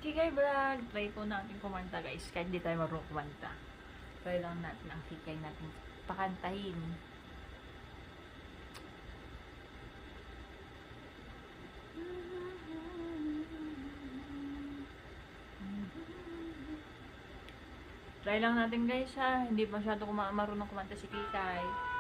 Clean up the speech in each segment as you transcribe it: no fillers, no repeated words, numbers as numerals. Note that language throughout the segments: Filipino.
Kikay vlog, try po natin kumanta guys, kahit di tayo marunong kumanta. Try lang natin ang kikay natin pakantahin. Try lang natin guys ha, hindi masyado marunong kumanta si Kikay.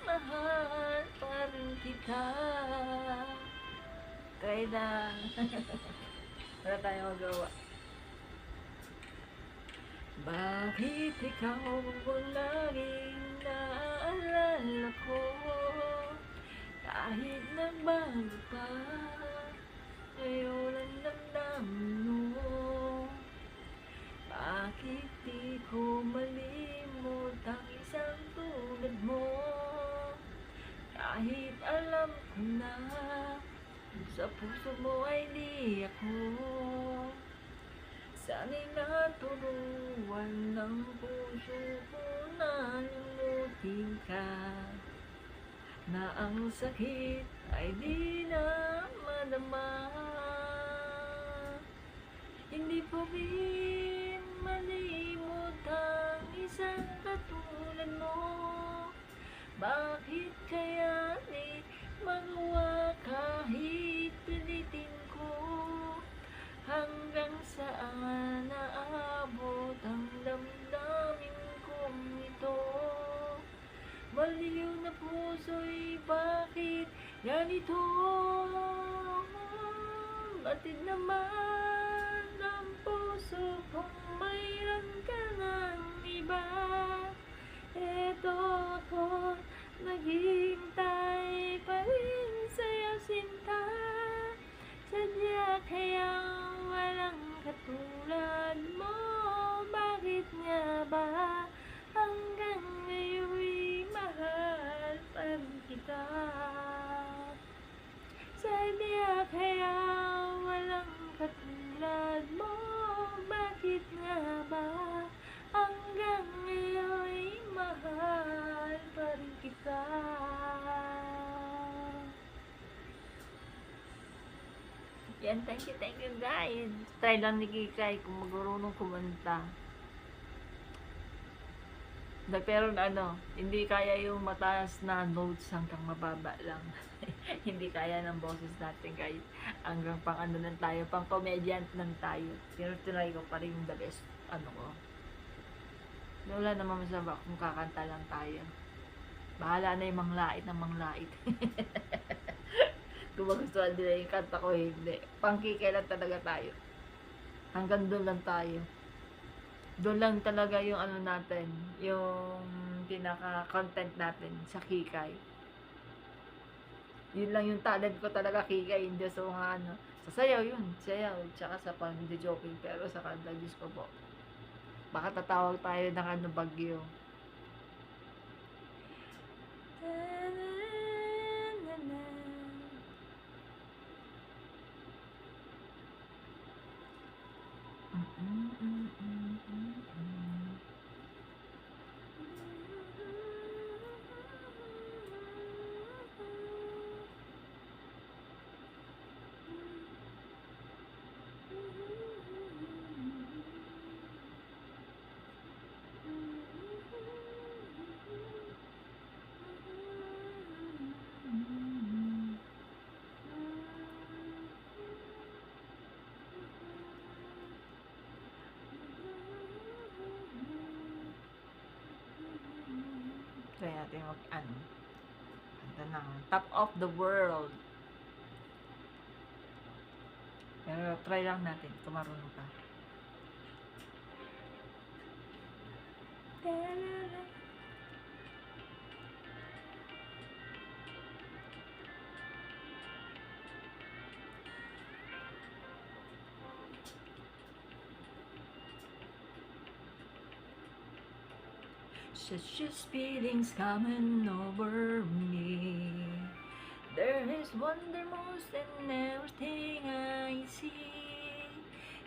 Mahal pa rin kita. Try lang. Wala tayong magawa. Bakit ikaw ang laging naaalala ko? Kahit nagbago pa, ngayon ang damdamin mo. Bakit di ko malimot ang isang tulad mo? Kahit alam ko na sa puso mo ay di ako. Sana'y naturuan ng puso ko na limutin ka, na ang sakit ay di na madama. Hindi po rin malimot ang isang katulad mo. Bakit kaya di magawa kahit pilitin ko? Hanggang saan naabot ang damdamin kong ito? Baliw na puso'y bakit ganito? Batid naman ang puso kung mayroon ka ng iba. Eto ako, naghihintay pa rin sa'yo sinta. Sadya kaya walang katulad mo. Bakit nga ba hanggang ngayon'y mahal pa rin kita? Sadya kaya walang katulad mo. Bakit nga ba hanggang ngayon'y mahal pa rin kita? Yan, thank you guys. Try lang ni Kikay kung magurunong kumanta. Pero hindi kaya yung mataas na notes hanggang mababa lang. Hindi kaya ng boses natin guys. Hanggang pang lang tayo, pang comedian lang tayo. Pero try ko pa rin yung the best, ko. Wala naman masama kung kakanta lang tayo. Bahala na yung manglait ng manglait. Kung magustuhan nila yung kanta ko, hindi. Pangkikay lang talaga tayo. Hanggang doon lang tayo. Doon lang talaga yung natin, yung pinaka-content natin sa Kikay. Yun lang yung talent ko talaga, Kikay. Hindi sa mga ano. Sa sayaw yun. Sayaw. Tsaka sa pang-joking. Pero sa kanta, Diyos ko po. Baka tatawag tayo ng ano, bagyo. Try natin mag-ano. Kanta ng Top of the World. Pero try lang natin kung marunong ka. Such as feelings coming over me. There is wonder most in everything I see.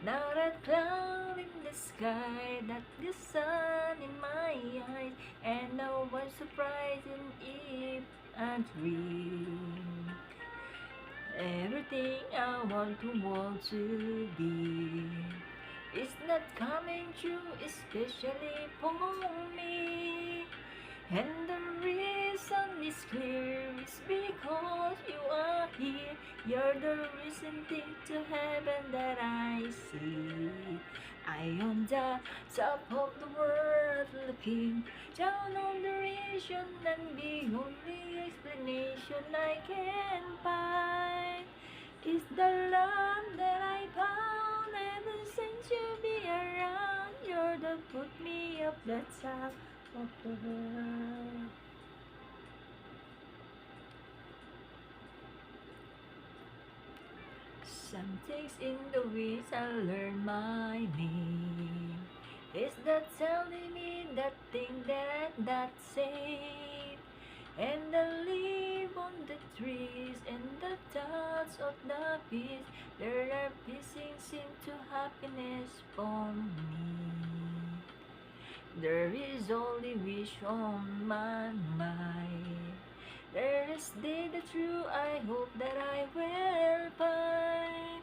Now that cloud in the sky, that the sun in my eyes, and now I'm surprising if I dream. Everything I want to be is not coming true, especially for me. And the reason is clear, is because you are here. You're the reason to heaven that I see. I am the top of the world, looking down on the region, and the only explanation I can find is the love that I found ever since you be around. You're the put me up the top of the world. Some things in the ways I learn my name. Is that telling me that thing that safe? And I live on the trees and the thoughts of the bees. There are piecing seem to happiness for me. There is only wish on my mind. There is day the true I hope that I will find.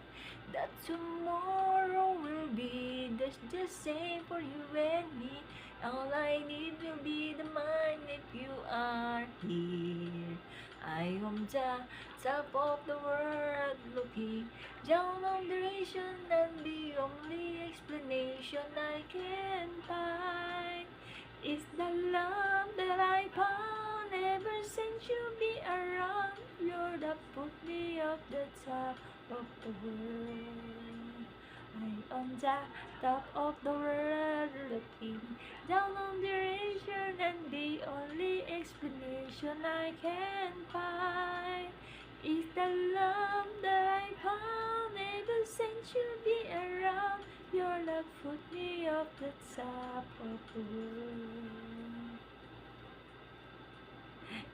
That tomorrow will be the same for you and me. All I need will be the mind if you are here. I am the top of the world, looking down on the region, and the only explanation I can find is the love that I found ever since you be around. You're the put me up the top of the world. I am the top of the world, looking down on the region, and the only explanation I can find is the love that I found ever since you be around. Your love put me up the top of the world.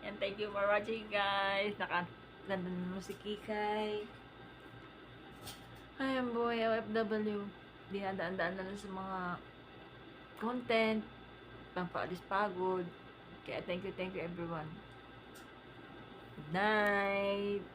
And thank you for watching, guys. Nakaganda naman si Kikay. Ay, ang boy, OFW. Di handaan-daan na lang sa mga content, pampaalis pagod. Kaya thank you everyone. Good night!